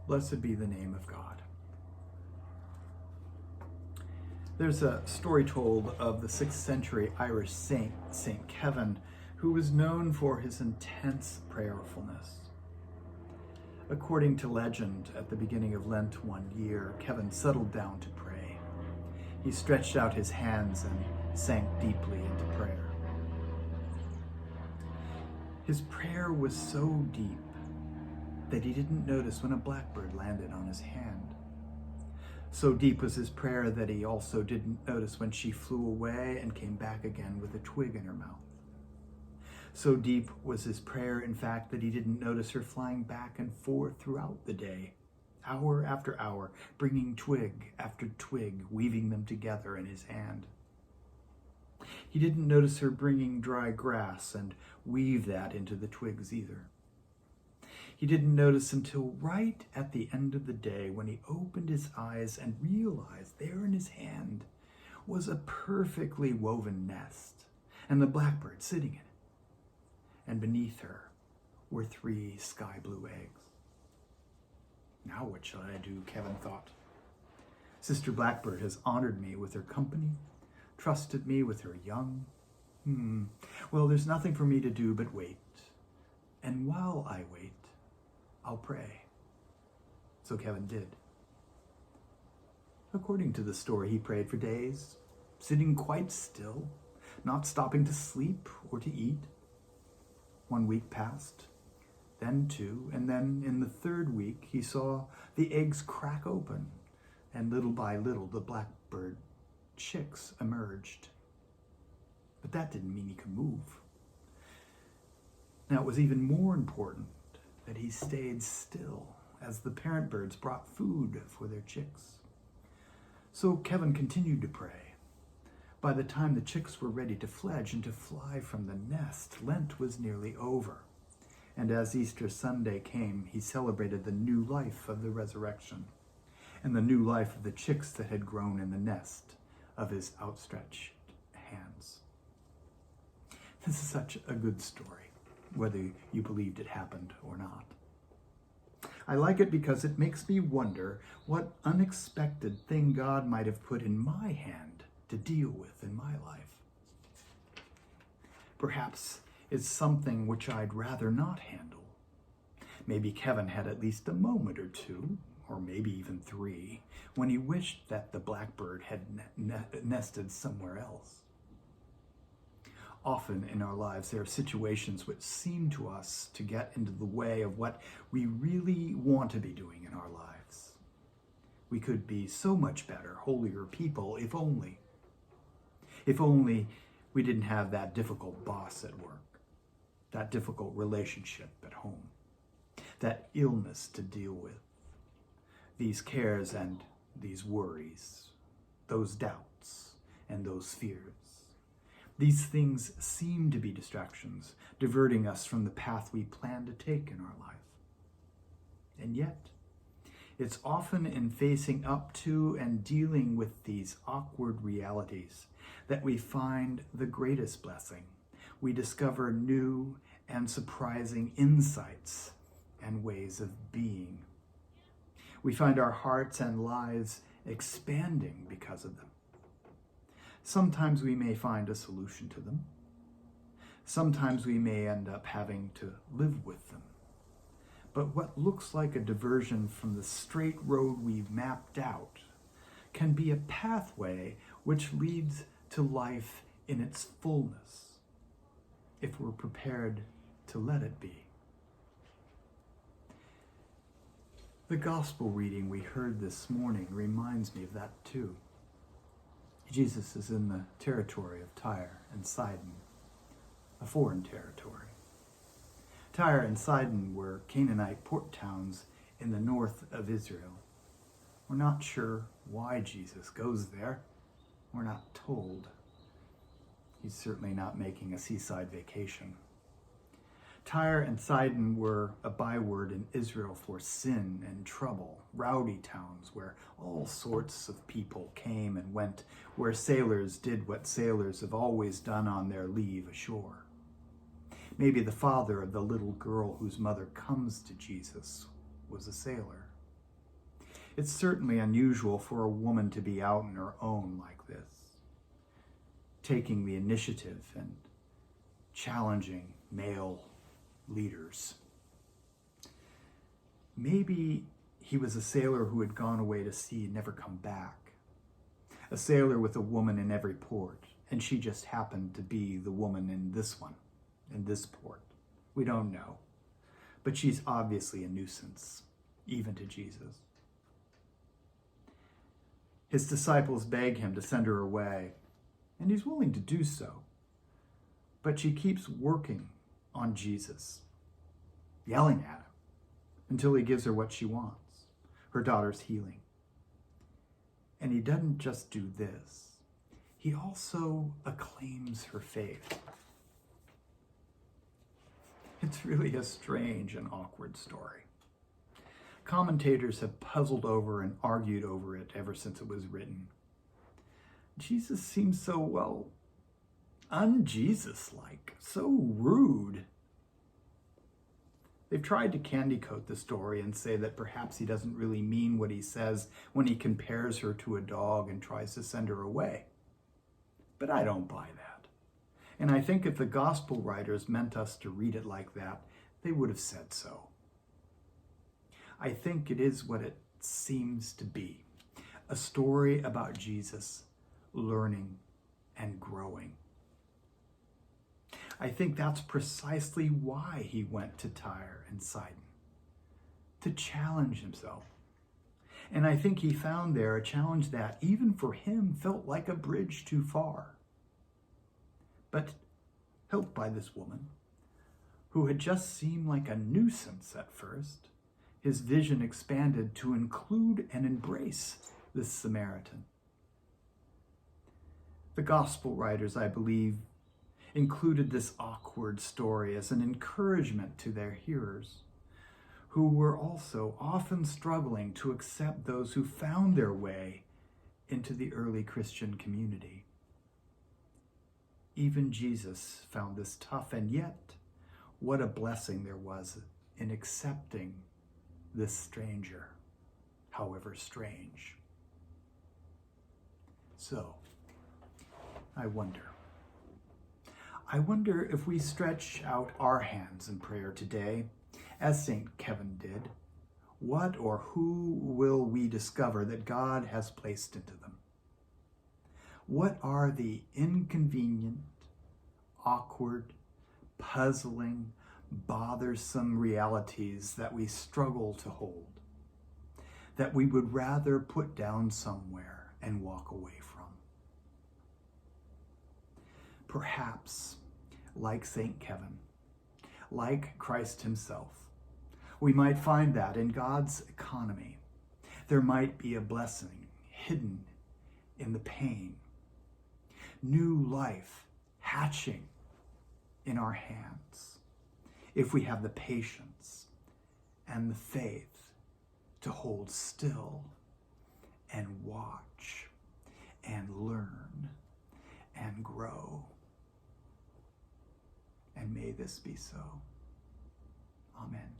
Blessed be the name of God. There's a story told of the 6th century Irish saint, Saint Kevin, who was known for his intense prayerfulness. According to legend, at the beginning of Lent one year, Kevin settled down to pray. He stretched out his hands and sank deeply into prayer. His prayer was so deep that he didn't notice when a blackbird landed on his hand. So deep was his prayer that he also didn't notice when she flew away and came back again with a twig in her mouth. So deep was his prayer, in fact, that he didn't notice her flying back and forth throughout the day, hour after hour, bringing twig after twig, weaving them together in his hand. He didn't notice her bringing dry grass and weave that into the twigs either. He didn't notice until right at the end of the day when he opened his eyes and realized there in his hand was a perfectly woven nest and the blackbird sitting in it. And beneath her were 3 sky blue eggs. Now what shall I do, Kevin thought. Sister Blackbird has honored me with her company, trusted me with her young. Well, there's nothing for me to do but wait. And while I wait, I'll pray. So Kevin did. According to the story, he prayed for days, sitting quite still, not stopping to sleep or to eat. 1 week passed, then 2, and then in the 3rd week, he saw the eggs crack open, and little by little, the blackbird chicks emerged. But that didn't mean he could move. Now, it was even more important that he stayed still as the parent birds brought food for their chicks. So Kevin continued to pray. By the time the chicks were ready to fledge and to fly from the nest, Lent was nearly over. And as Easter Sunday came, he celebrated the new life of the resurrection and the new life of the chicks that had grown in the nest of his outstretched hands. This is such a good story, whether you believed it happened or not. I like it because it makes me wonder what unexpected thing God might have put in my hand to deal with in my life. Perhaps it's something which I'd rather not handle. Maybe Kevin had at least a moment or 2, or maybe even 3, when he wished that the blackbird had nested somewhere else. Often in our lives, there are situations which seem to us to get into the way of what we really want to be doing in our lives. We could be so much better, holier people, if only. If only we didn't have that difficult boss at work, that difficult relationship at home, that illness to deal with, these cares and these worries, those doubts and those fears. These things seem to be distractions, diverting us from the path we plan to take in our life. And yet, it's often in facing up to and dealing with these awkward realities that we find the greatest blessing. We discover new and surprising insights and ways of being. We find our hearts and lives expanding because of them. Sometimes we may find a solution to them. Sometimes we may end up having to live with them. But what looks like a diversion from the straight road we've mapped out can be a pathway which leads to life in its fullness, if we're prepared to let it be. The gospel reading we heard this morning reminds me of that too. Jesus is in the territory of Tyre and Sidon, a foreign territory. Tyre and Sidon were Canaanite port towns in the north of Israel. We're not sure why Jesus goes there. We're not told. He's certainly not making a seaside vacation. Tyre and Sidon were a byword in Israel for sin and trouble, rowdy towns where all sorts of people came and went, where sailors did what sailors have always done on their leave ashore. Maybe the father of the little girl whose mother comes to Jesus was a sailor. It's certainly unusual for a woman to be out on her own like this, taking the initiative and challenging male leaders. Maybe he was a sailor who had gone away to sea and never come back. A sailor with a woman in every port, and she just happened to be the woman in this one, in this port. We don't know. But she's obviously a nuisance, even to Jesus. His disciples beg him to send her away, and he's willing to do so. But she keeps working on Jesus, yelling at him until he gives her what she wants, her daughter's healing. And he doesn't just do this, he also acclaims her faith. It's really a strange and awkward story. Commentators have puzzled over and argued over it ever since it was written. Jesus seems so, well, un-Jesus-like, so rude. They've tried to candy coat the story and say that perhaps he doesn't really mean what he says when he compares her to a dog and tries to send her away. But I don't buy that. And I think if the gospel writers meant us to read it like that, they would have said so. I think it is what it seems to be, a story about Jesus learning and growing. I think that's precisely why he went to Tyre and Sidon, to challenge himself. And I think he found there a challenge that, even for him, felt like a bridge too far. But helped by this woman, who had just seemed like a nuisance at first, his vision expanded to include and embrace this Samaritan. The gospel writers, I believe, included this awkward story as an encouragement to their hearers, who were also often struggling to accept those who found their way into the early Christian community. Even Jesus found this tough, and yet, what a blessing there was in accepting this stranger, however strange. So, I wonder if we stretch out our hands in prayer today, as St. Kevin did, what or who will we discover that God has placed into them? What are the inconvenient, awkward, puzzling, bothersome realities that we struggle to hold, that we would rather put down somewhere and walk away from? Perhaps, like St. Kevin, like Christ himself, we might find that in God's economy, there might be a blessing hidden in the pain, new life hatching in our hands, if we have the patience and the faith to hold still and watch and learn and grow. And may this be so. Amen.